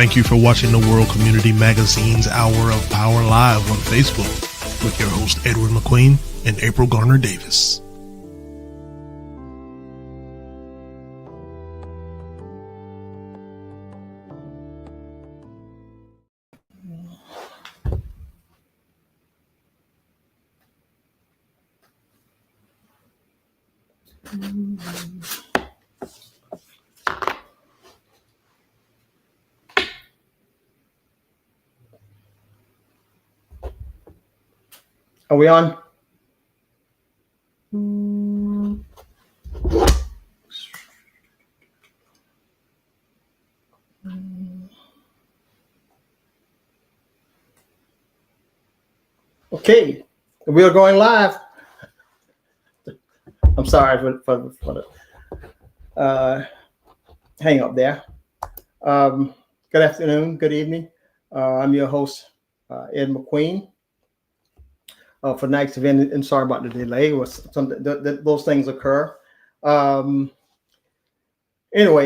Thank you for watching the World Community Magazine's Hour of Power Live on Facebook with your host Edward McQueen and April Garner Davis. Are we on? Okay, we are going live. I'm sorry for the hang up there. Good afternoon, good evening. I'm your host, Ed McQueen. For tonight's event, and sorry about the delay. Was something those things occur. Anyway,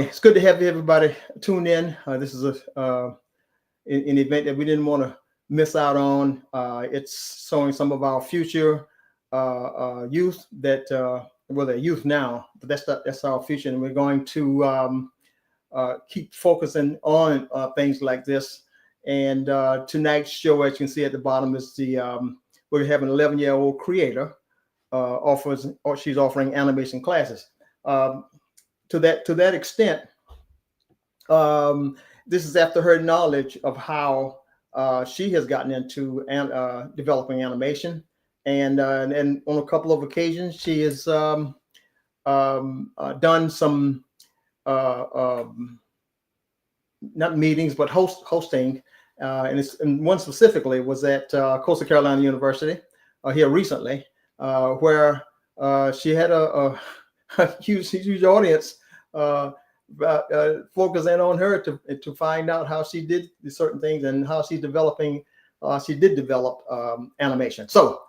it's good to have everybody tuned in. This is an event that we didn't want to miss out on. It's showing some of our future youth that well, they're youth now, but that's our future, and we're going to keep focusing on things like this. And tonight's show, as you can see at the bottom, is the we have an 11-year-old creator she's offering animation classes. To that extent, this is after her knowledge of how she has gotten into developing animation, and on a couple of occasions she has done some not meetings but hosting. And one specifically was at Coastal Carolina University here recently, where she had a huge audience focusing on her to find out how she did certain things and how she's developing. She did develop animation. So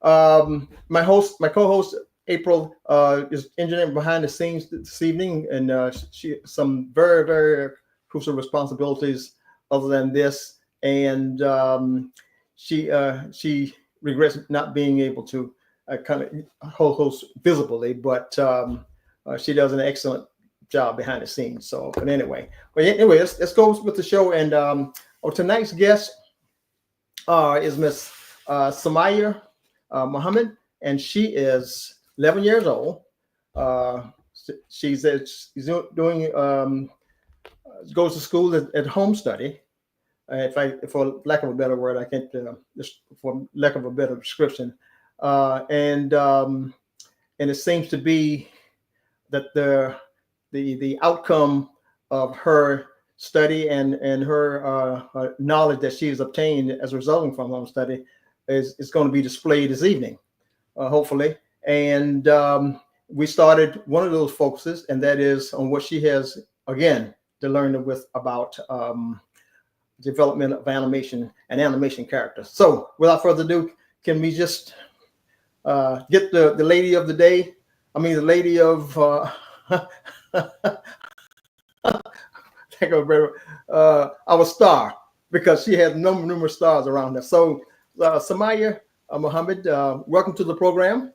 my co-host April is engineering behind the scenes this evening, and she some very crucial responsibilities other than this. And she regrets not being able to kind of host visibly, but she does an excellent job behind the scenes. So, but anyway, let's go with the show. And tonight's guest is Miss Samya Muhammad, and she is 11 years old. She's doing goes to school at home study. For lack of a better word, I can't just for lack of a better description, and it seems to be that the outcome of her study and her knowledge that she has obtained as resulting from home study is going to be displayed this evening, hopefully. And we started one of those focuses, and that is on what she has again to learn about development of animation and animation characters. So without further ado, can we just get the lady of the day? I mean, the lady of our star, because she has numerous stars around her. So Samya Muhammad, welcome to the program.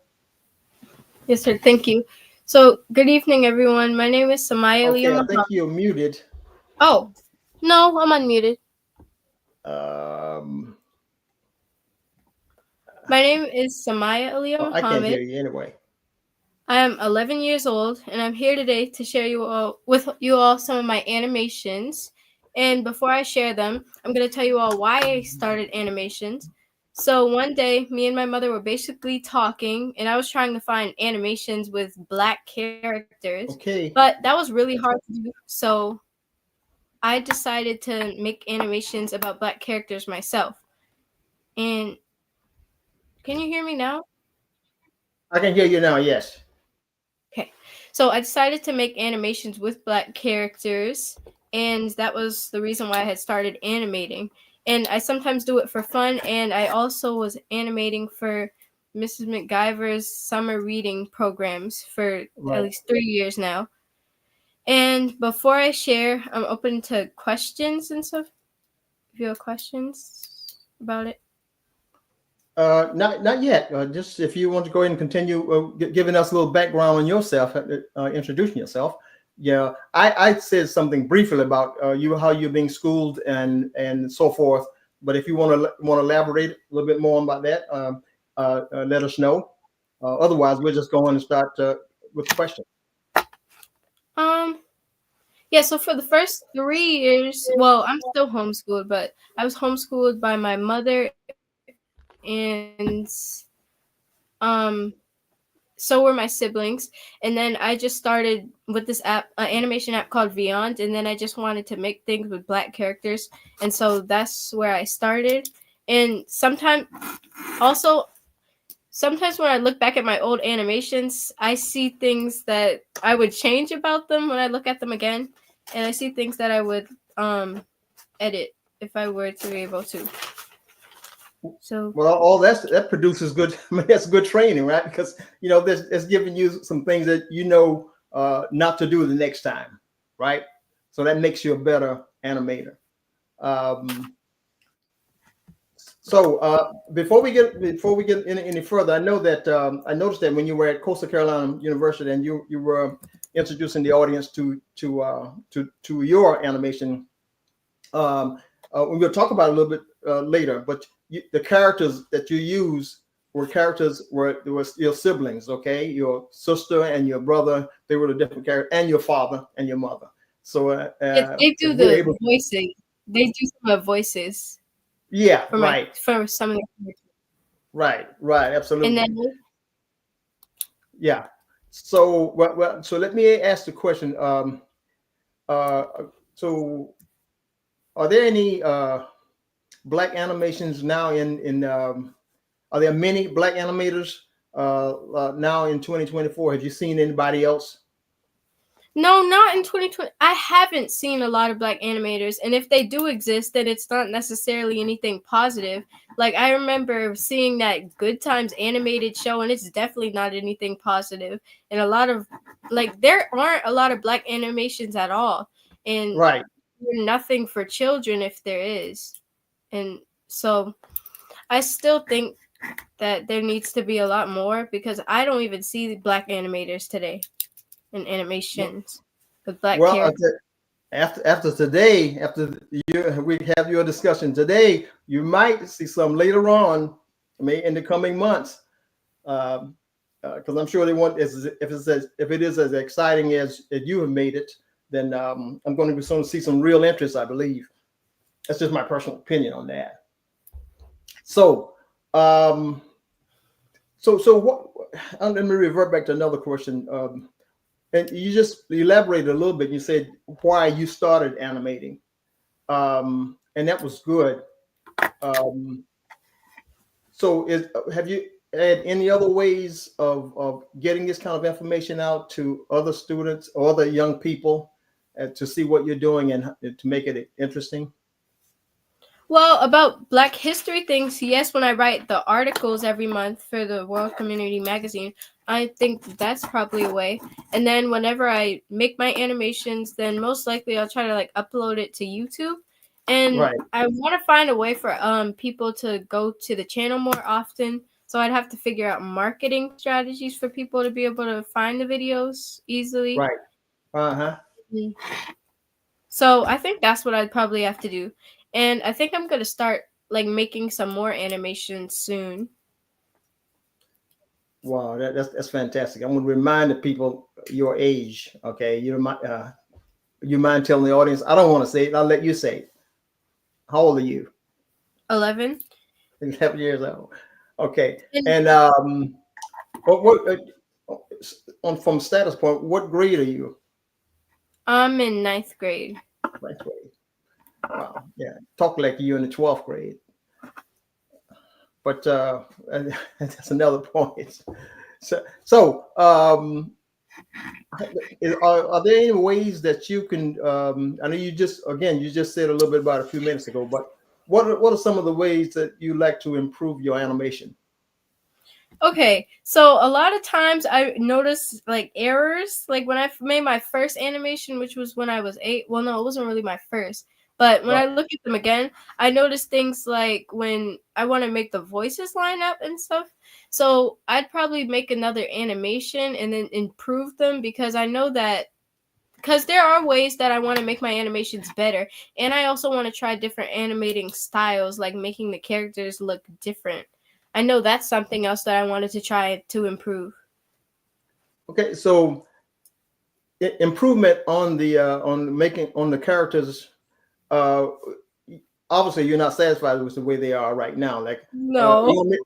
Yes, sir. Thank you. So good evening, everyone. My name is Samya Muhammad. I think you're muted. Oh, no, I'm unmuted. My name is Samya Muhammad. I can't hear you anyway. I am 11 years old, and I'm here today to share with you all some of my animations. And before I share them, I'm going to tell you all why I started animations. So one day, me and my mother were basically talking, and I was trying to find animations with Black characters. Okay. But that was really hard to do. So I decided to make animations about Black characters myself. And can you hear me now? I can hear you now, yes. Okay. So I decided to make animations with Black characters, and that was the reason why I had started animating. And I sometimes do it for fun, and I also was animating for Mrs. McGyver's summer reading programs for at least 3 years now. And before I share, I'm open to questions and stuff. If you have questions about it. Not yet. Just if you want to go ahead and continue giving us a little background on yourself, introducing yourself. Yeah, I said something briefly about you, how you're being schooled and so forth. But if you want to elaborate a little bit more about that, let us know. Otherwise, we'll just go on and start with the question. Um, yeah, so for the first 3 years, well, I'm still homeschooled, but I was homeschooled by my mother and so were my siblings. And then I just started with this app, an animation app called Beyond, and then I just wanted to make things with black characters. And so that's where I started. And sometimes when I look back at my old animations, I see things that I would change about them when I look at them again. And I see things that I would edit if I were to be able to. So well, all that produces good. I mean, that's good training, right? Because it's giving you some things that not to do the next time, right? So that makes you a better animator. So before we get any further, I know that I noticed that when you were at Coastal Carolina University and you were introducing the audience to your animation. We'll talk about it a little bit later, but the characters that you use were your siblings, okay? Your sister and your brother, they were the different characters, and your father and your mother. So they do the voicing. They do some of the voices. Yeah, for some of the right, absolutely. And then yeah. So so let me ask the question. So are there any black animations now are there many black animators now in 2024? Have you seen anybody else? No, not in 2020. I haven't seen a lot of black animators, and if they do exist, then it's not necessarily anything positive. Like, I remember seeing that Good Times animated show, and it's definitely not anything positive. And a lot of, there aren't a lot of black animations at all. And right, nothing for children if there is. And so I still think that there needs to be a lot more, because I don't even see black animators today in animations with black characters. After today, we have your discussion today, you might see some later on, in the coming months, because I'm sure they want, if it is as exciting as you have made it, then I'm going to see some real interest, I believe. That's just my personal opinion on that. So, so what? Let me revert back to another question. And you just elaborated a little bit. You said why you started animating, and that was good. So, have you had any other ways of getting this kind of information out to other students or other young people to see what you're doing and to make it interesting? Well, about Black History things, yes, when I write the articles every month for the World Community magazine, I think that's probably a way. And then whenever I make my animations, then most likely I'll try to upload it to YouTube. And right. I want to find a way for people to go to the channel more often. So I'd have to figure out marketing strategies for people to be able to find the videos easily. Right. Uh-huh. So I think that's what I'd probably have to do. And I think I'm going to start making some more animations soon. Wow, that's fantastic. I'm going to remind the people your age. Okay, you mind telling the audience? I don't want to say it. I'll let you say it. How old are you? 11. 11 years old. Okay, and from status point, what grade are you? I'm in 9th grade. 9th grade. Wow, yeah, talk like you're in the 12th grade. But that's another point. So are there any ways that you can? I know you just said a little bit about it a few minutes ago, but what are some of the ways that you like to improve your animation? Okay, so a lot of times I notice like errors. Like when I made my first animation, which was when I was 8. Well, no, it wasn't really my first. But when Right. I look at them again, I notice things like when I want to make the voices line up and stuff. So I'd probably make another animation and then improve them because I know that because there are ways that I want to make my animations better. And I also want to try different animating styles, like making the characters look different. I know that's something else that I wanted to try to improve. Okay, so improvement on the characters. Uh, Obviously, you're not satisfied with the way they are right now. Like, No. you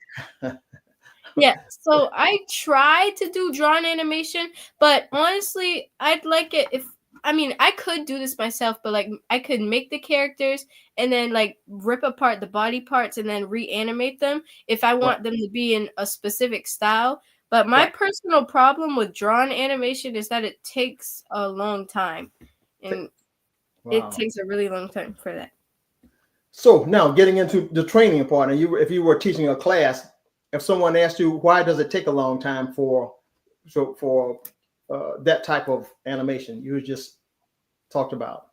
Yeah, so I tried to do drawn animation, but honestly, I'd like it if I mean, I could do this myself, but like I could make the characters and then like rip apart the body parts and then reanimate them if I right, want them to be in a specific style. But my right. personal problem with drawn animation is that it takes a long time. And it Wow. takes a really long time for that. So now getting into the training part, and if you were teaching a class, if someone asked you why does it take a long time for that type of animation you just talked about.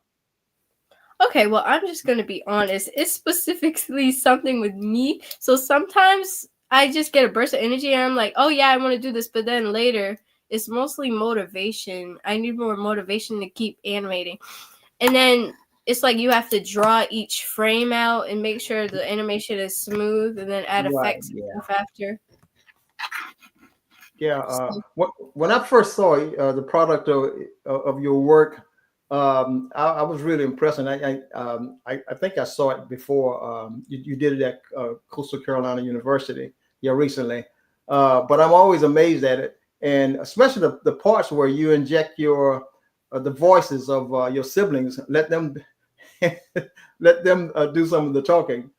Okay, well, I'm just going to be honest. It's specifically something with me. So sometimes I just get a burst of energy and I'm like, oh, yeah, I want to do this. But then later, it's mostly motivation. I need more motivation to keep animating. And then it's like you have to draw each frame out and make sure the animation is smooth and then add Right. effects and Yeah. stuff after. Yeah. So, When I first saw the product of your work, I was really impressed, and I think I saw it before. You did it at Coastal Carolina University, yeah, recently. But I'm always amazed at it, and especially the parts where you inject the voices of your siblings, let them let them do some of the talking,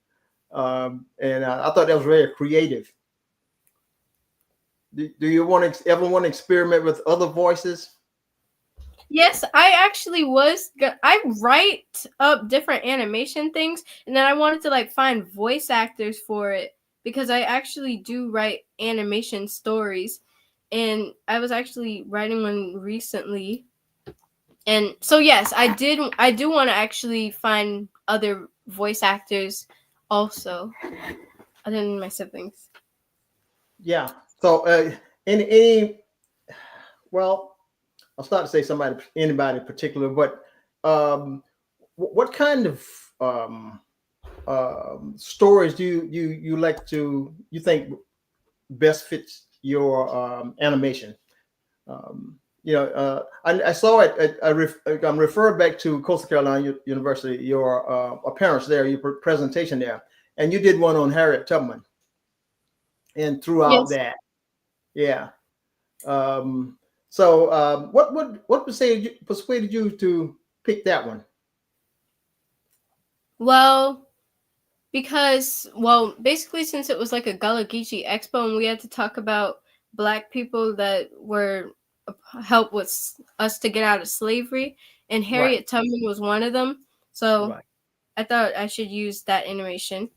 and I thought that was very creative. Do you ever want to experiment with other voices? yes, I actually I write up different animation things, and then I wanted to like find voice actors for it because I actually do write animation stories, and I was actually writing one recently. And so yes, I do want to actually find other voice actors also other than my siblings. Yeah. So any well, I'll start to say anybody in particular, but um, what kind of um, stories do you like you think best fits your animation? I saw it. I'm referred back to Coastal Carolina University, your appearance there, your presentation there, and you did one on Harriet Tubman. And throughout Yes. that, yeah. So what persuaded you to pick that one? Well, because, well, basically, since it was like a Gullah Geechee Expo and we had to talk about Black people that were help with us to get out of slavery, and Right, Harriet Tubman was one of them. So right. I thought I should use that animation.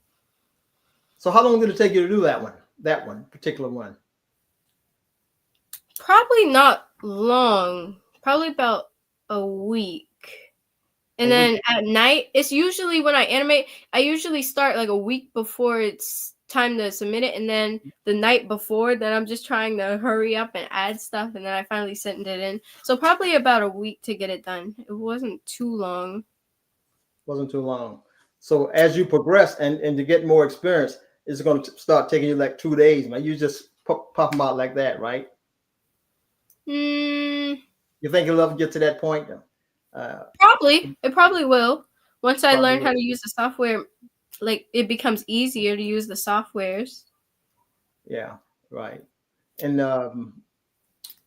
So how long did it take you to do that one? That one particular one? Probably not long, probably about a week. A And week. then at night, it's usually when I animate, I usually start like a week before it's time to submit it. And then the night before, then I'm just trying to hurry up and add stuff. And then I finally sent it in. So probably about a week to get it done. It wasn't too long. Wasn't too long. So as you progress and to get more experience, it's going to start taking you like 2 days, man. You just pop them out like that, right? Mm, You think you'll ever get to that point? probably. It probably will. Once I Probably learn how will. to use the software, like it becomes easier to use the softwares. Yeah, right. And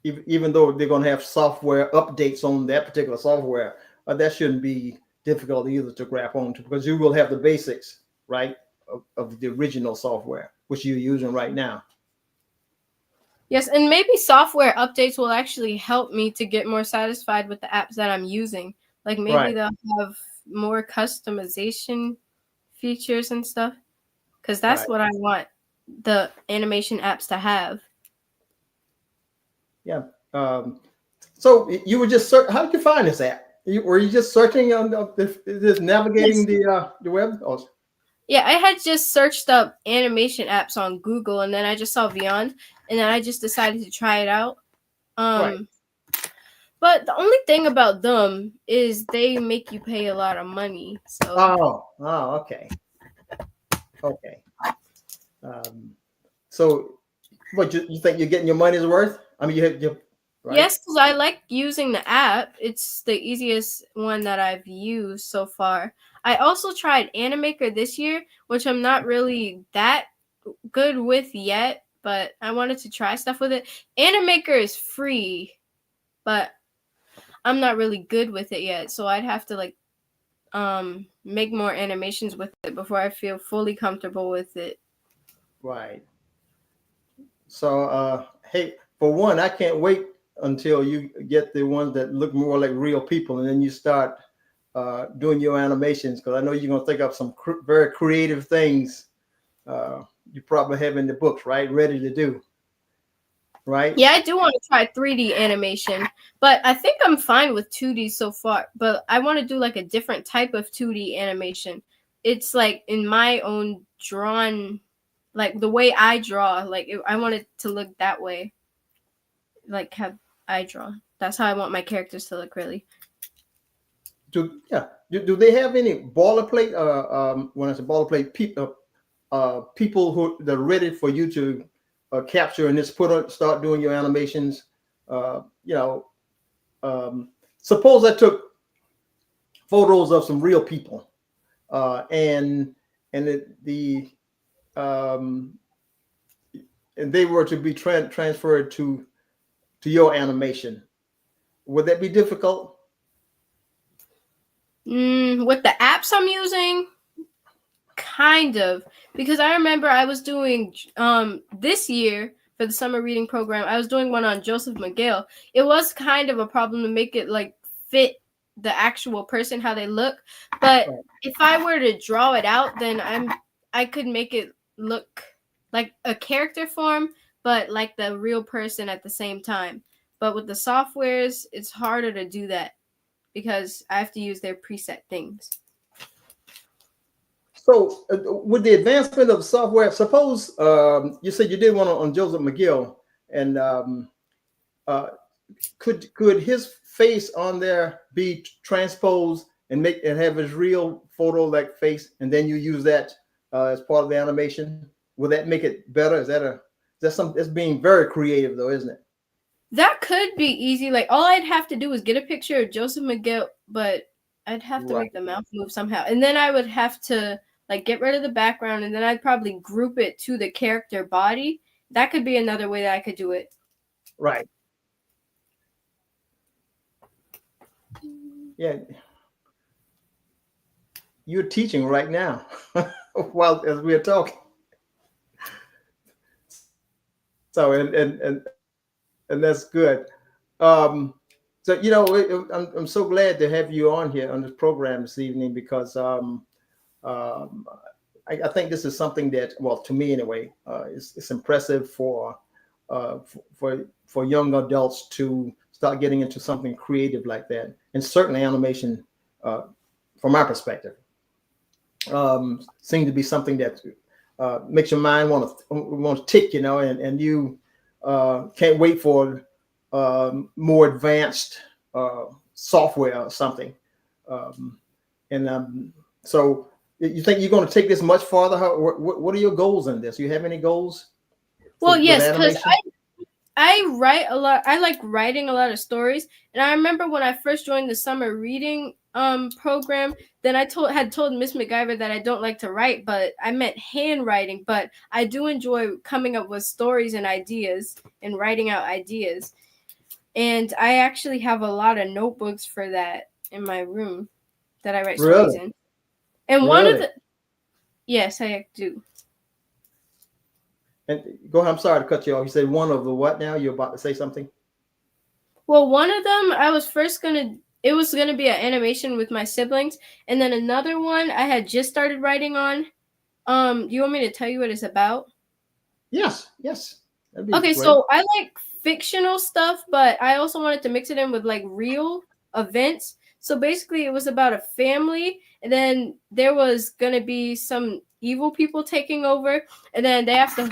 even though they're going to have software updates on that particular software, that shouldn't be difficult either to grab onto because you will have the basics, right, of the original software, which you're using right now. Yes, and maybe software updates will actually help me to get more satisfied with the apps that I'm using. Like maybe Right, they'll have more customization features and stuff because that's right. what I want. the animation apps to have. Yeah. So you were just how did you find this app? Were you just searching on just navigating the web? Oh, Yeah, I had just searched up animation apps on Google, and then I just saw Beyond, and then I just decided to try it out. right. But the only thing about them is they make you pay a lot of money. So Okay. Okay. Um, so what you think you're getting your money's worth? I mean, you right? yes, because I like using the app. It's the easiest one that I've used so far. I also tried Animator this year, which I'm not really that good with yet, but I wanted to try stuff with it. Animator is free, but I'm not really good with it yet, so I'd have to make more animations with it before I feel fully comfortable with it. Right. So hey, for one, I can't wait until you get the ones that look more like real people, and then you start doing your animations, because I know you're gonna think of some very creative things you probably have in the books, right? Ready to do, right? Yeah, I do want to try 3D animation, but I think I'm fine with 2D so far. But I want to do like a different type of 2D animation. It's like in my own drawn, like the way I draw. I want it to look that way, like how I draw. That's how I want my characters to look, really. Do they have any boilerplate? When I say boilerplate, people who they're ready for you to capture and just start doing your animations. You know, suppose I took photos of some real people, and um, and they were to be transferred to your animation. Would that be difficult? With the apps I'm using, kind of, because I remember I was doing this year for the summer reading program. I was doing one on Joseph McGill. It was kind of a problem to make it like fit the actual person how they look, but Right. if I were to draw it out, then I could make it look like a character form, but like the real person at the same time. But with the softwares, it's harder to do that because I have to use their preset things. So, with the advancement of software, suppose you said you did one on Joseph McGill, and uh, could his face on there be transposed and have his real photo like face, and then you use that as part of the animation? Will that make it better? That's being very creative, though, isn't it? That could be easy. Like all I'd have to do is get a picture of Joseph McGill, but I'd have to Right. make the mouth move somehow. And then I would have to like get rid of the background, and then I'd probably group it to the character body. That could be another way that I could do it. Right. Yeah. You're teaching right now while as we're talking. So and that's good. So I'm so glad to have you on here on this program this evening, because um, I think this is something that, well, to me anyway, it's impressive for young adults to start getting into something creative like that, and certainly animation, from my perspective, seems to be something that makes your mind want to tick, and you can't wait for more advanced software or something. And so, you think you're going to take this much farther? What are your goals in this? Do you have any goals? Well, With yes, because animation? I write a lot. I like writing a lot of stories, and I remember when I first joined the summer reading program. Then I had told Miss MacGyver that I don't like to write, but I meant handwriting. But I do enjoy coming up with stories and ideas and writing out ideas. And I actually have a lot of notebooks for that in my room that I write stories Really? in. And one of Really? the yes, I do. And go ahead. I'm sorry to cut you off. You said one of the what now? You're about to say something? Well, one of them it was gonna be an animation with my siblings, and then another one I had just started writing on. Do you want me to tell you what it's about? Yes, yes. That'd be Okay, great. so I like fictional stuff, but I also wanted to mix it in with like real events. So basically, it was about a family, and then there was gonna be some evil people taking over, and then they have to,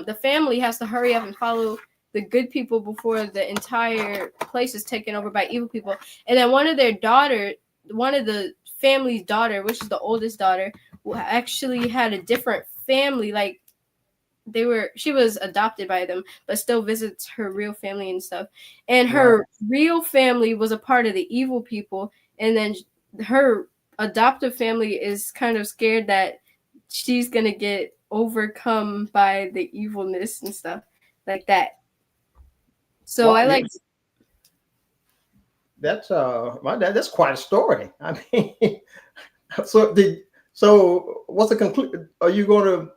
the family has to hurry up and follow the good people before the entire place is taken over by evil people. And then one of the family's daughter, which is the oldest daughter, actually had a different family, like she was adopted by them, but still visits her real family and stuff. And her real family was a part of the evil people, and then her adoptive family is kind of scared that she's gonna get overcome by the evilness and stuff like that. So Wow, I like that's my dad. That's quite a story. I mean, so what's the conclusion? Are you going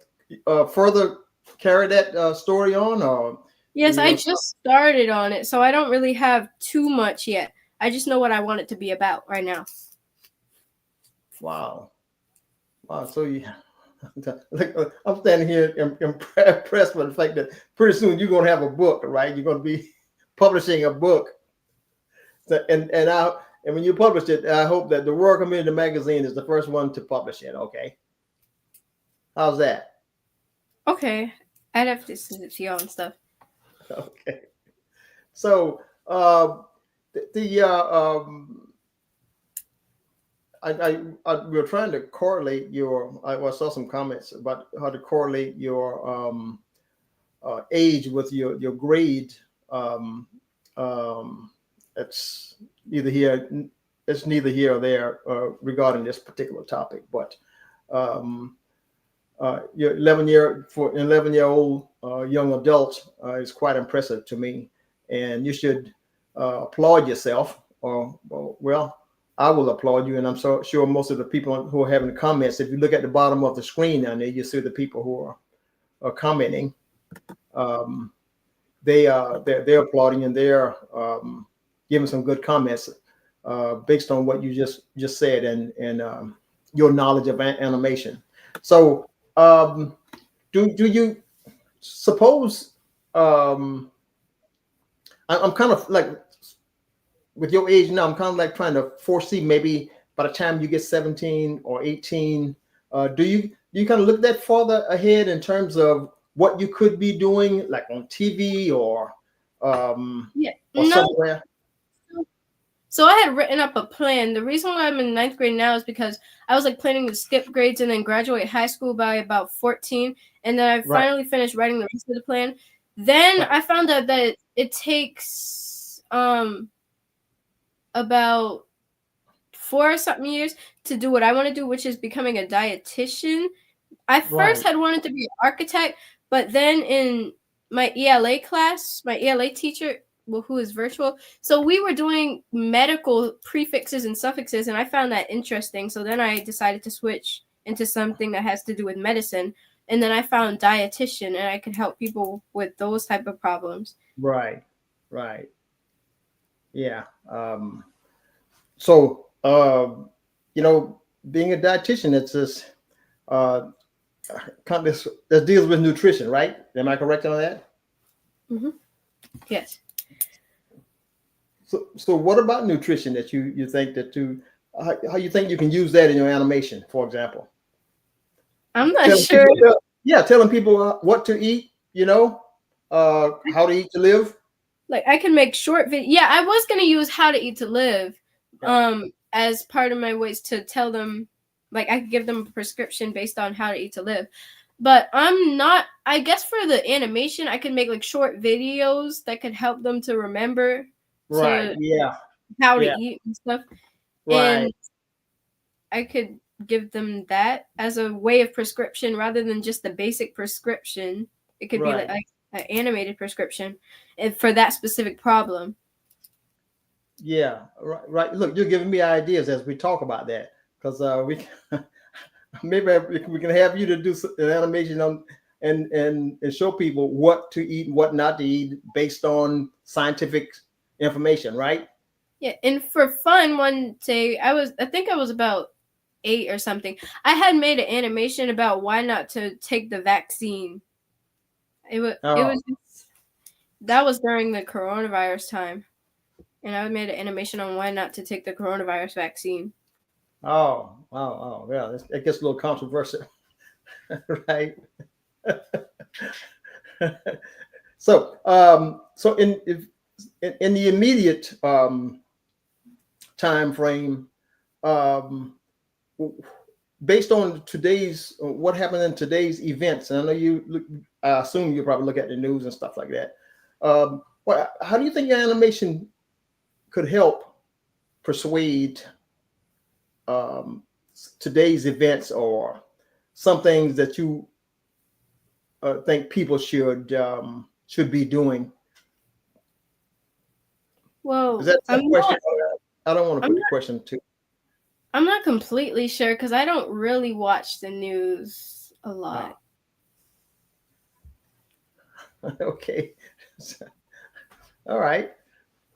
to further carry that story on, or yes, you I know? just started on it, so I don't really have too much yet. I just know what I want it to be about right now. Wow, wow. So you, like, I'm standing here impressed by the fact that pretty soon you're going to have a book, right? You're going to be publishing a book, and when you publish it, I hope that the World Community Magazine is the first one to publish it. Okay, how's that? Okay, I'd have to send it to y'all and stuff. Okay. So the we were trying to correlate your. I saw some comments about how to correlate your age with your grade. Um, it's neither here. It's neither here or there regarding this particular topic, but um, your 11-year-old young adult is quite impressive to me, and you should applaud yourself. Well, I will applaud you, and I'm so sure most of the people who are having comments. If you look at the bottom of the screen down there, you see the people who are commenting. Um, they're applauding, and they're giving some good comments based on what you just said, and your knowledge of animation. So do you suppose I'm kind of like with your age now, I'm kind of like trying to foresee maybe by the time you get 17 or 18, do you kind of look that farther ahead in terms of what you could be doing, like on TV or Yeah, or no. somewhere? So I had written up a plan. The reason why I'm in ninth grade now is because I was like planning to skip grades and then graduate high school by about 14, and then I Right, finally finished writing the rest of the plan. Then right, I found out that it takes about 4 or something years to do what I want to do, which is becoming a dietitian. I first right, had wanted to be an architect, but then in my ELA class, my ELA teacher, well, who is virtual, so we were doing medical prefixes and suffixes, and I found that interesting. So then I decided to switch into something that has to do with medicine, and then I found dietitian, and I could help people with those type of problems. right, right. Yeah. So being a dietitian, it's this kind that deals with nutrition, right? Am I correct on that? Mm-hmm. Yes. So what about nutrition that you think that how you think you can use that in your animation, for example? I'm not Telling sure. people, yeah, telling people what to eat, how to eat to live. Like I can make short video. Yeah, I was gonna use how to eat to live, Yeah. as part of my ways to tell them, like I could give them a prescription based on how to eat to live. But I'm not. I guess for the animation, I could make like short videos that could help them to remember Right. to Yeah. how to Yeah. eat and stuff, Right. and I could give them that as a way of prescription rather than just the basic prescription. It could be like, Right. like an animated prescription, and for that specific problem. Yeah. Right. Right. Look, you're giving me ideas as we talk about that because we maybe we can have you to do an animation on and show people what to eat and what not to eat based on scientific information, right? Yeah, and for fun, one day I think I was about 8 or something. I had made an animation about why not to take the vaccine. It was that was during the coronavirus time, and I made an animation on why not to take the coronavirus vaccine. Yeah, it gets a little controversial, right? So in the immediate time frame, um, based on today's what happened in today's events, and I know I assume you probably look at the news and stuff like that. How do you think your animation could help persuade um, today's events, or some things that you think people should be doing? Well, Is that a I'm question? not. I don't want to I'm put the not. question to. I'm not completely sure because I don't really watch the news a lot. Ah, okay. All right.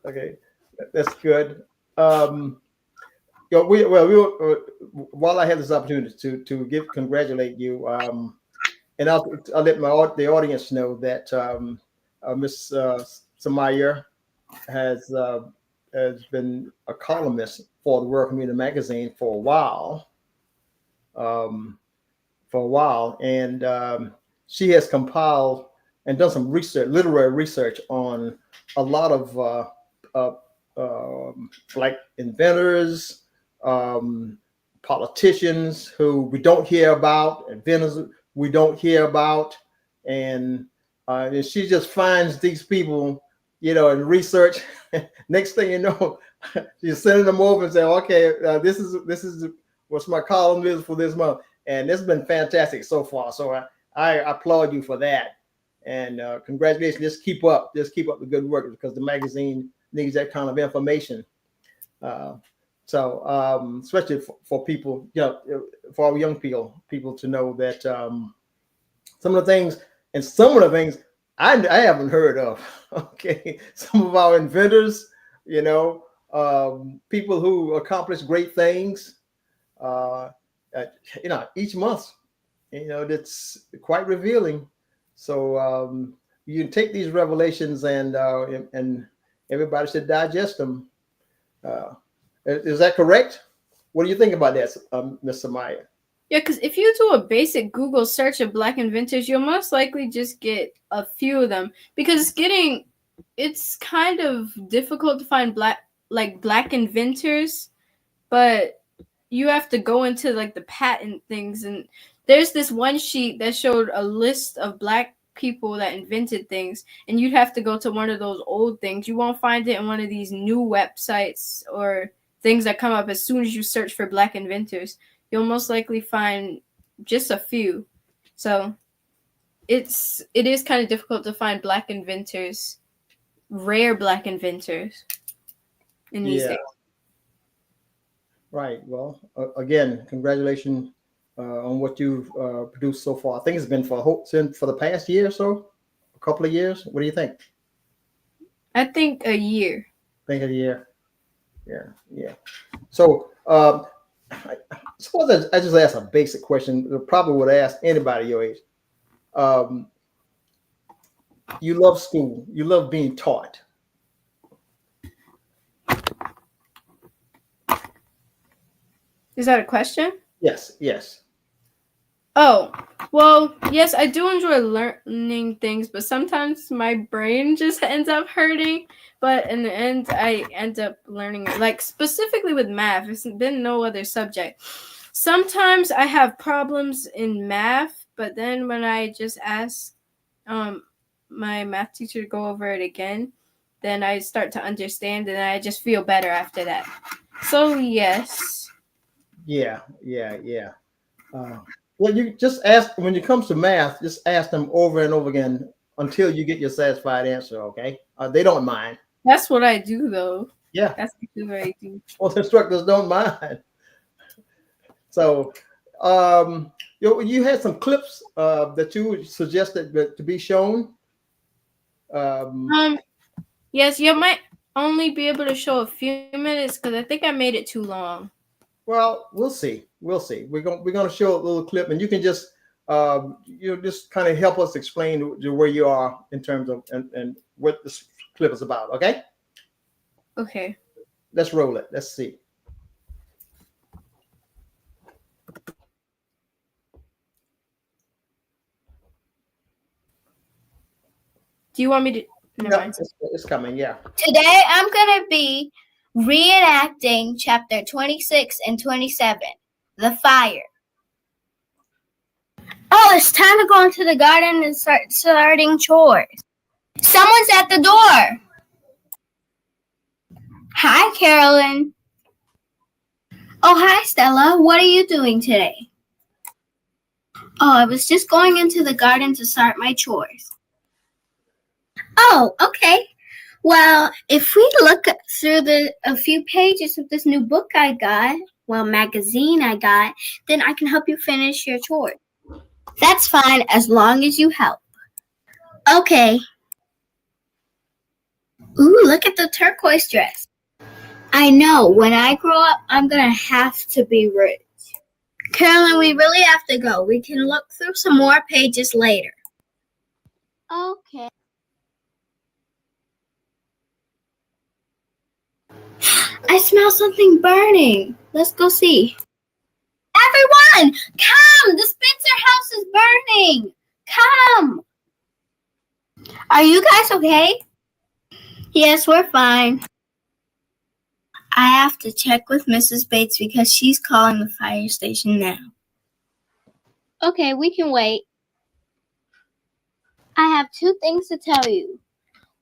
Okay, that's good. Um, while I have this opportunity to congratulate you, and I'll let the audience know that Miss Samaya has uh, has been a columnist for the World Community Magazine um, for a while, and she has compiled and done some research, literary research on a lot of uh, like inventors, um, politicians who we don't hear about, inventors we don't hear about, and she just finds these people, in research. Next thing you know, she's sending them over and saying, "Okay, this is what's my column is for this month," and it's been fantastic so far. So I applaud you for that, and congratulations. Just keep up the good work, because the magazine needs that kind of information. Uh, especially for people, for our young people to know that some of the things and some of the things I haven't heard of. Okay, some of our inventors, people who accomplish great things, uh, each month, that's quite revealing. So you take these revelations, and everybody should digest them. Uh, is that correct? What do you think about that, Miss Samaya? Yeah, because if you do a basic Google search of black inventors, you'll most likely just get a few of them because it's kind of difficult to find black inventors, but you have to go into like the patent things, and there's this one sheet that showed a list of black people that invented things, and you'd have to go to one of those old things. You won't find it in one of these new websites or things that come up as soon as you search for black inventors. You'll most likely find just a few. So it is kind of difficult to find black inventors, rare black inventors in these Yeah, days. right. Well, again, congratulations on what you've produced so far. I think it's been for the past year or so, a couple of years. What do you think? I think a year. Think of the year. Yeah, yeah. So, I suppose I just ask a basic question. I probably would ask anybody your age. Um, you love school. You love being taught. Is that a question? Yes, yes. Oh, well, yes, I do enjoy learning things, but sometimes my brain just ends up hurting. But in the end, I end up learning it. Like, specifically with math, it's been no other subject. Sometimes I have problems in math, but then when I just ask um, my math teacher to go over it again, then I start to understand, and I just feel better after that. So, yes. Yeah, yeah, yeah. Uh, well, you just ask when it comes to math. Just ask them over and over again until you get your satisfied answer. Okay? They don't mind. That's what I do, though. Yeah. That's what I do. Well, the instructors don't mind. So, you had some clips that you suggested to be shown. Um, Um, yes, you might only be able to show a few minutes because I think I made it too long. well, we'll see. We'll see. We're gonna show a little clip, and you can just You just kind of help us explain where you are in terms of and what this clip is about. Okay, Okay. let's roll it. Let's see. Do you want me to? Never No, mind. it's coming. Yeah. Today I'm going to be reenacting chapter 26 and 27, The Fire. Oh, it's time to go into the garden and start starting chores. Someone's at the door. Hi, Carolyn. Oh, hi, Stella. What are you doing today? Oh, I was just going into the garden to start my chores. Oh, okay. Well, if we look through a few pages of this new book I got, magazine I got, then I can help you finish your chores. That's fine, as long as you help. Okay. Ooh, look at the turquoise dress. I know, when I grow up, I'm gonna have to be rich. Carolyn, we really have to go. We can look through some more pages later. Okay. I smell something burning. Let's go see. Everyone, come! The Spencer house is burning. Come! Are you guys okay? Yes, we're fine. I have to check with Mrs. Bates because she's calling the fire station now. Okay, we can wait. I have 2 things to tell you.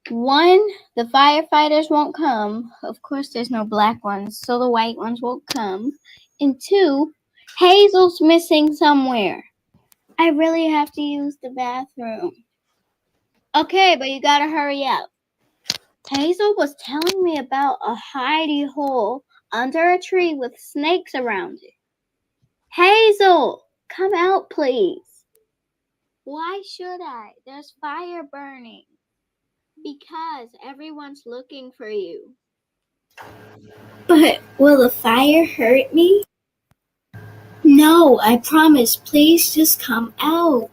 1, the firefighters won't come. Of course, there's no black ones, so the white ones won't come. And 2, Hazel's missing somewhere. I really have to use the bathroom. Okay, but you gotta hurry up. Hazel was telling me about a hidey hole under a tree with snakes around it. Hazel, come out, please. Why should I? There's fire burning. Because everyone's looking for you. But will the fire hurt me? No, I promise. Please just come out.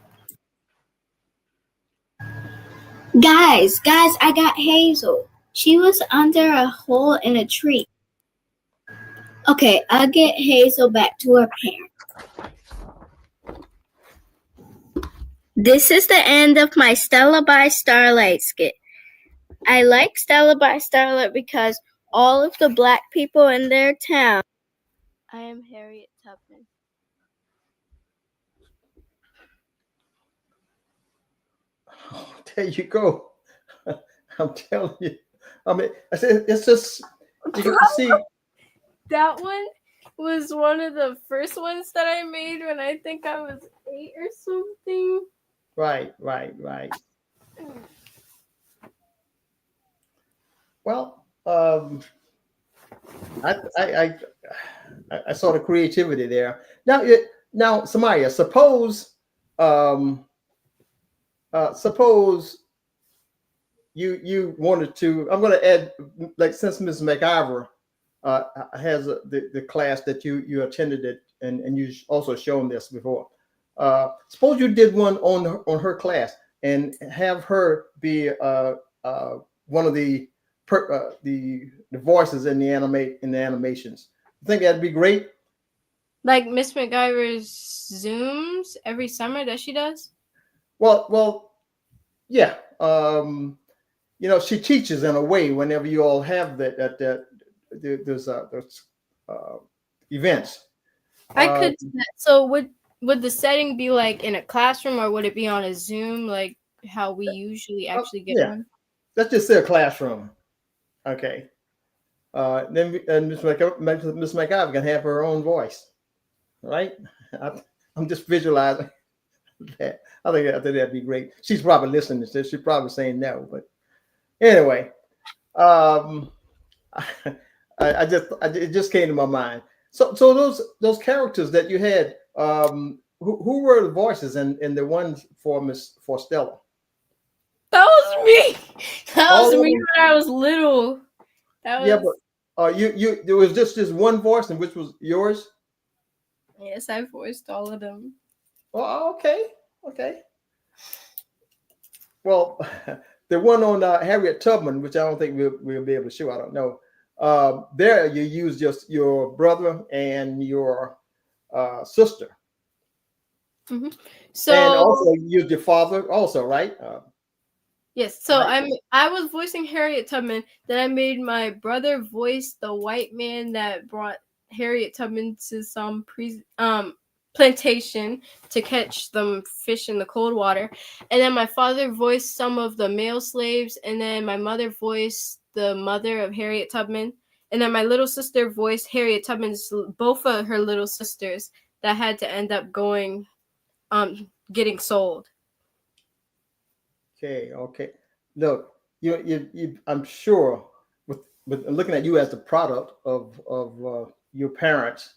Guys, I got Hazel. She was under a hole in a tree. Okay, I'll get Hazel back to her parents. This is the end of my Stella by Starlight skit. I like Stella by Starlight because all of the black people in their town. I am Harriet Tubman. Oh, there you go. I'm telling you. I mean, I said it's just you can see. That one was one of the first ones that I made when I think I was 8 or something. Right. Well, I saw the creativity there. Now, Samya, suppose you wanted to. I'm going to add, like, since Ms. McIver has the class that you attended it, and you also shown this before. Suppose you did one on her class and have her be one of the voices in the animations. You think that'd be great? Like Miss McIver's Zooms every summer that she does? Well, yeah. She teaches in a way whenever you all have those events. I could do that. So would the setting be like in a classroom, or would it be on a Zoom, like how we usually actually get one? Let's just say a classroom. Okay. Then Miss McIver can have her own voice, right? I'm just visualizing that. I think that'd be great. She's probably listening to this. She's probably saying no, but anyway, it just came to my mind. So those characters that you had, who were the voices in the ones for Stella? That was me. That was me when I was little. Yeah, but there was just one voice, and which was yours. Yes, I voiced all of them. Oh, okay. Okay. Well, the one on Harriet Tubman, which I don't think we'll be able to show. I don't know. There you use just your brother and your sister, Hmm. and So also you used your father also, right? yes, so Right. I was voicing Harriet Tubman. Then I made my brother voice the white man that brought Harriet Tubman to some plantation to catch them fish in the cold water. And then my father voiced some of the male slaves, and then my mother voiced the mother of Harriet Tubman. And then my little sister voiced Harriet Tubman's both of her little sisters that had to end up going getting sold. Okay. Okay. Look, I'm sure with looking at you as the product of your parents,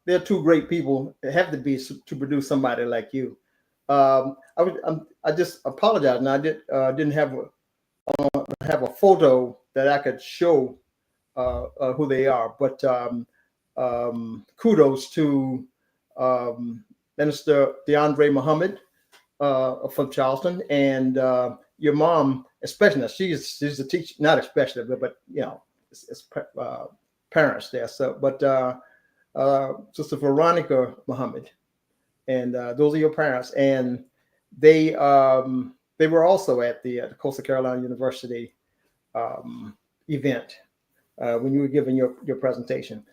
they're two great people. They have to be to produce somebody like you. I just apologize. And I didn't have a photo that I could show who they are. But kudos to Minister DeAndre Muhammad from Charleston, and your mom, especially. Now, she's a teacher, not especially, but you know, it's parents there. So, but Sister Veronica Muhammad, and those are your parents, and they were also at the Coastal Carolina University event when you were giving your presentation.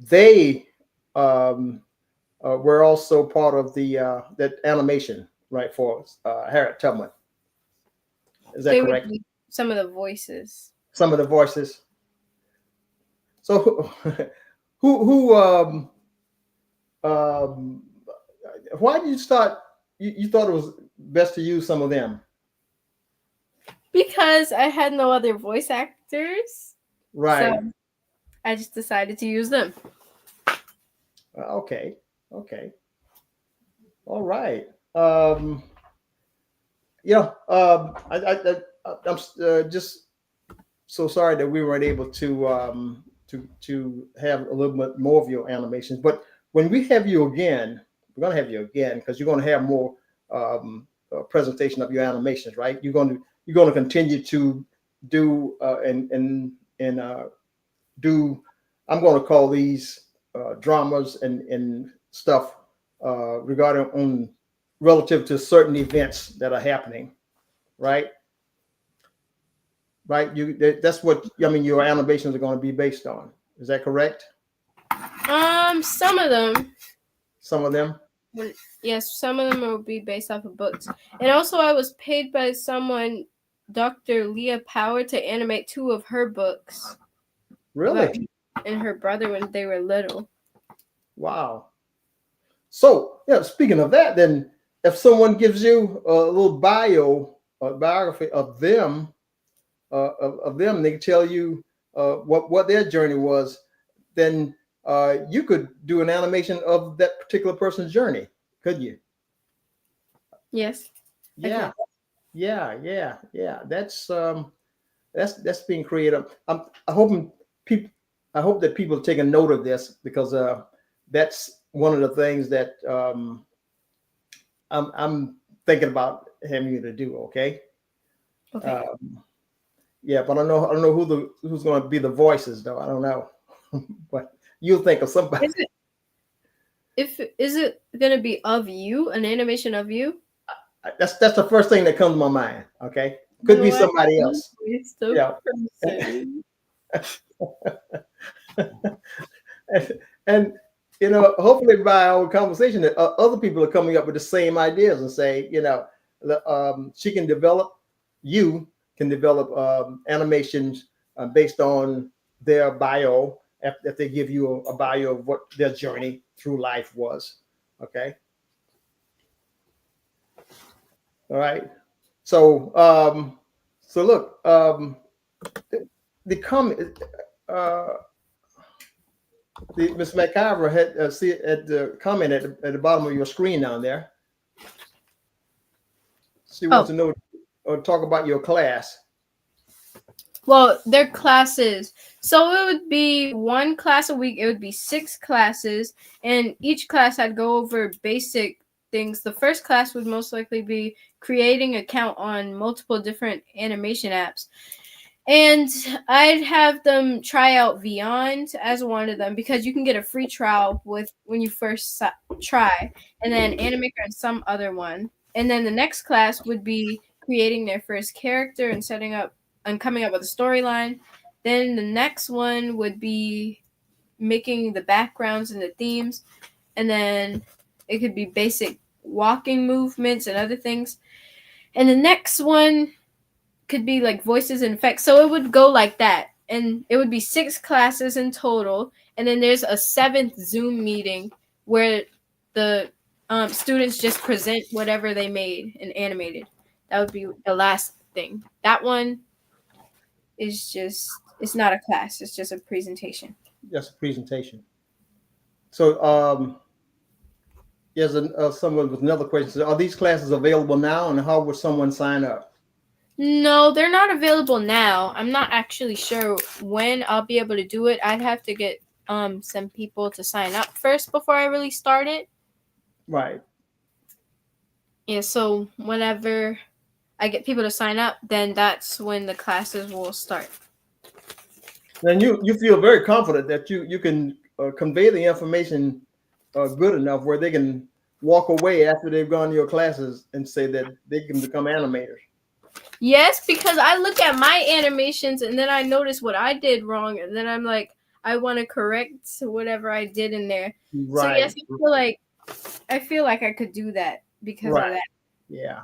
They were also part of the that animation, right, for Harriet Tubman. Is that They would correct? be some of the voices. Some of the voices. So, who um, why did you start? You thought it was best to use some of them, Because I had no other voice actors, so right? I just decided to use them. Okay, okay, all right. Um, yeah, I'm just so sorry that we weren't able to have a little bit more of your animations. But when we have you again, we're gonna have you again because you're gonna have more presentation of your animations, right? You're gonna continue to do and do. I'm gonna call these dramas and stuff regarding on relative to certain events that are happening, right? Right? That's what I mean. Your animations are going to be based on. Is that correct? Some of them, Some of them. yes, some of them will be based off of books, and also I was paid by someone, Dr. Leah Power, to animate 2 of her books about Really? me and her brother when they were little. Wow. So, yeah. Speaking of that, then, if someone gives you a little biography of them, of them, they can tell you what their journey was. Then you could do an animation of that particular person's journey, could you? Yes, I Yeah. could. Yeah. That's being creative. I hope people. I hope that people take a note of this because that's one of the things that I'm thinking about having you to do. Okay. Okay. Yeah, but I don't know who's going to be the voices though. I don't know, but you'll think of somebody. Is it is it gonna be of you, an animation of you? That's the first thing that comes to my mind. Okay, could be No, I somebody else. voiced the Yeah, person. and hopefully by our conversation, that other people are coming up with the same ideas and say, she can develop, you can develop animations based on their bio if they give you a bio of what their journey through life was. Okay, all right. So look, the comment. Uh, Ms. McIver had see at the comment at the bottom of your screen down there. She wants Oh, to know or talk about your class. well, they're classes. So it would be 1 class a week. It would be 6 classes, and each class I'd go over basic things. The first class would most likely be creating an account on multiple different animation apps. And I'd have them try out Beyond as one of them because you can get a free trial with when you first try, and then Animator and some other one. And then the next class would be creating their first character and setting up and coming up with a storyline. Then the next one would be making the backgrounds and the themes, and then it could be basic walking movements and other things. And the next one could be like voices and effects. So it would go like that. And it would be 6 classes in total. And then there's a 7th Zoom meeting where the students just present whatever they made and animated. That would be the last thing. That one is just, it's not a class. It's just a presentation. Just a presentation. So, yes, someone with another question. So are these classes available now, and how would someone sign up? No, they're not available now. I'm not actually sure when I'll be able to do it. I'd have to get some people to sign up first before I really start it. Right. Yeah, so whenever I get people to sign up, then that's when the classes will start. And you feel very confident that you can convey the information good enough where they can walk away after they've gone to your classes and say that they can become animators. Yes, because I look at my animations and then I notice what I did wrong, and then I'm like, I want to correct whatever I did in there. Right. So yes, I feel like I could do that because of that. Yeah.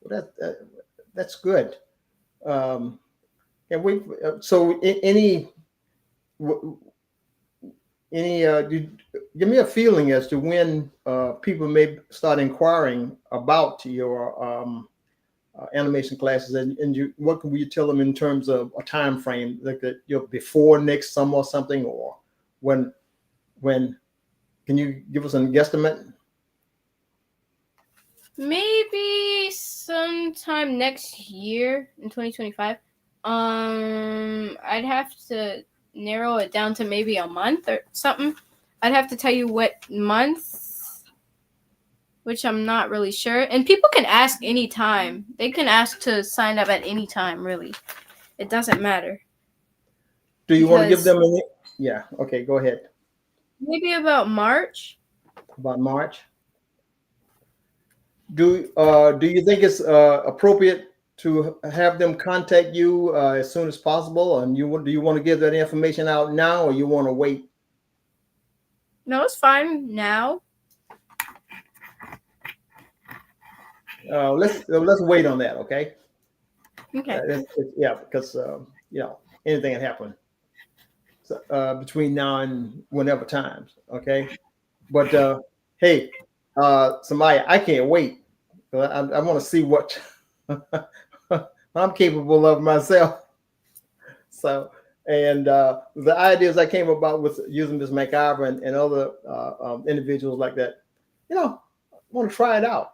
Well, that's good. And we so any give me a feeling as to when people may start inquiring about your animation classes, and what can we tell them in terms of a time frame, like that before next summer or something, or when can you give us a guesstimate? Maybe sometime next year in 2025. I'd have to narrow it down to maybe a month or something. I'd have to tell you what month, which I'm not really sure. And people can ask anytime. They can ask to sign up at any time, really. It doesn't matter. Do you want to give them a... Yeah, okay, go ahead. Maybe about March. About March. Do you think it's appropriate to have them contact you as soon as possible? And do you want to give that information out now, or you want to wait? No, it's fine now. Let's wait on that, okay? Okay. Yeah, because anything can happen between now and whenever times, okay? But hey, Samya, I can't wait. I want to see what I'm capable of myself. So, and the ideas I came about with using Miss McIver and other individuals like that, I want to try it out.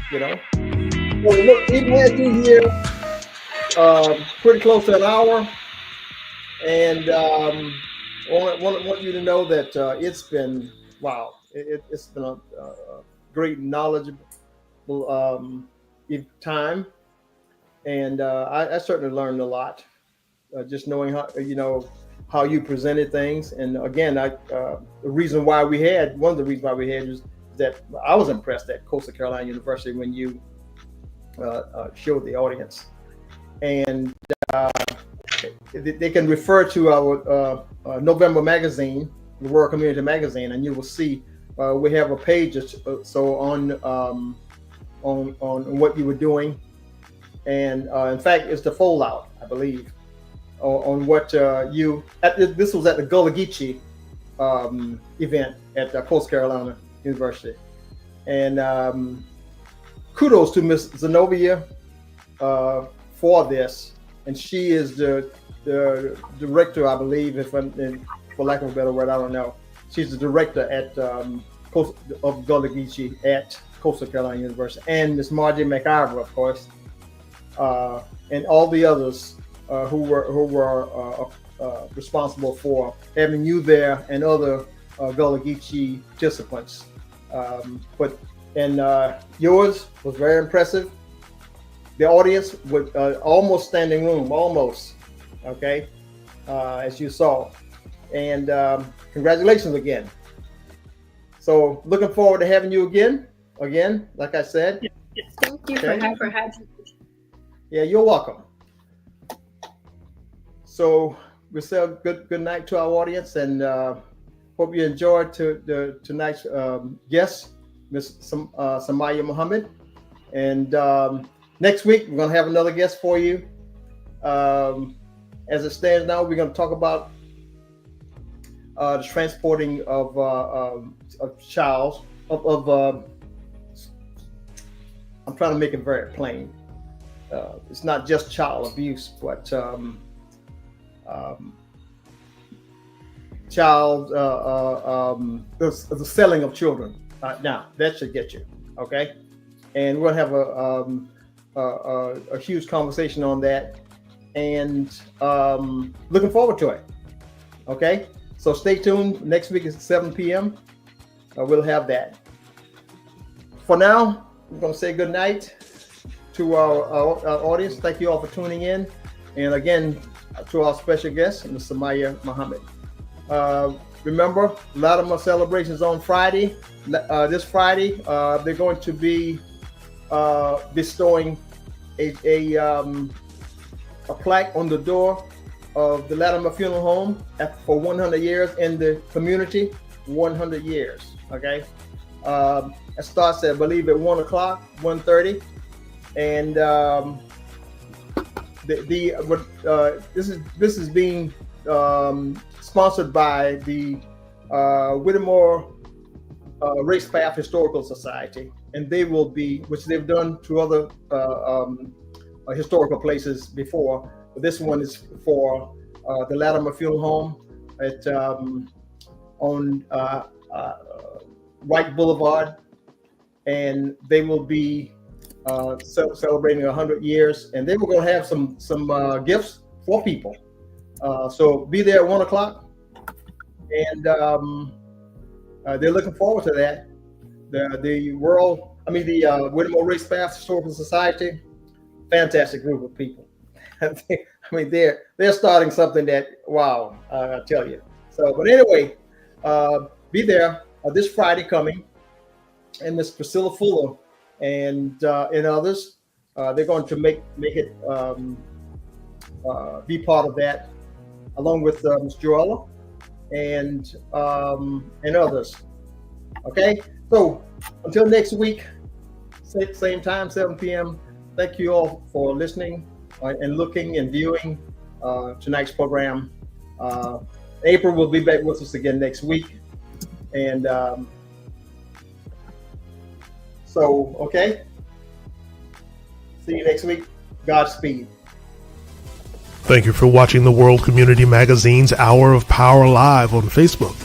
So look, we've had you here pretty close to an hour, and I want you to know that it's been wow. It's been a great knowledgeable time, and I certainly learned a lot just knowing how you presented things. And again, one of the reasons why we had is that I was impressed at Coastal Carolina University when you showed the audience, and they can refer to our November magazine, the World Community Magazine, and you will see we have a page so on what you were doing, and in fact, it's the fold out, I believe, on what this was at the Gullah Geechee event at Coastal Carolina University, and kudos to Miss Zenobia for this, and she is the director, I believe, for lack of a better word, I don't know. She's the director at of Gullah Geechee at Coastal Carolina University, and Miss Margie McIver, of course, and all the others who were responsible for having you there and other Gullah Geechee participants But yours was very impressive. The audience with almost standing room, almost. Okay, as you saw, and congratulations again. So looking forward to having you again. Like I said. Thank you for having me. Yeah, you're welcome. So we say good night to our audience, and hope you enjoyed tonight's guest, Miss Samya Muhammad. And next week we're gonna have another guest for you. As it stands now, we're gonna talk about the transporting of child of I'm trying to make it very plain. It's not just child abuse, but child the selling of children. Now that should get you, okay? And we'll have a huge conversation on that, and looking forward to it. Okay, so stay tuned. Next week is 7 p.m. We'll have that. For now, we're going to say good night to our audience. Thank you all for tuning in. And again, to our special guest, Miss Samya Muhammad. Remember, Latimer celebrations on Friday. This Friday, they're going to be bestowing a plaque on the door of the Latimer Funeral Home for 100 years in the community. 100 years. Okay. It starts, I believe, at 1 o'clock, 1:30, and this is being sponsored by the Whittemore Racepath Historical Society, and they will be, which they've done to other historical places before. But this one is for the Latimer Funeral Home at on Wright Boulevard, and they will be celebrating 100 years, and they were going to have some gifts for people. So be there at 1 o'clock, and they're looking forward to that. The Whittemore Racepath Historical Society, fantastic group of people. I mean, they're starting something that, wow, I tell you. So, but anyway, be there this Friday coming, and Miss Priscilla Fuller and others, they're going to make it be part of that, along with Ms. Joella and others. Okay, so until next week, same time, 7 p.m. Thank you all for listening and looking and viewing tonight's program. April will be back with us again next week, and so okay. See you next week. Godspeed. Thank you for watching the World Community Magazine's Hour of Power Live on Facebook.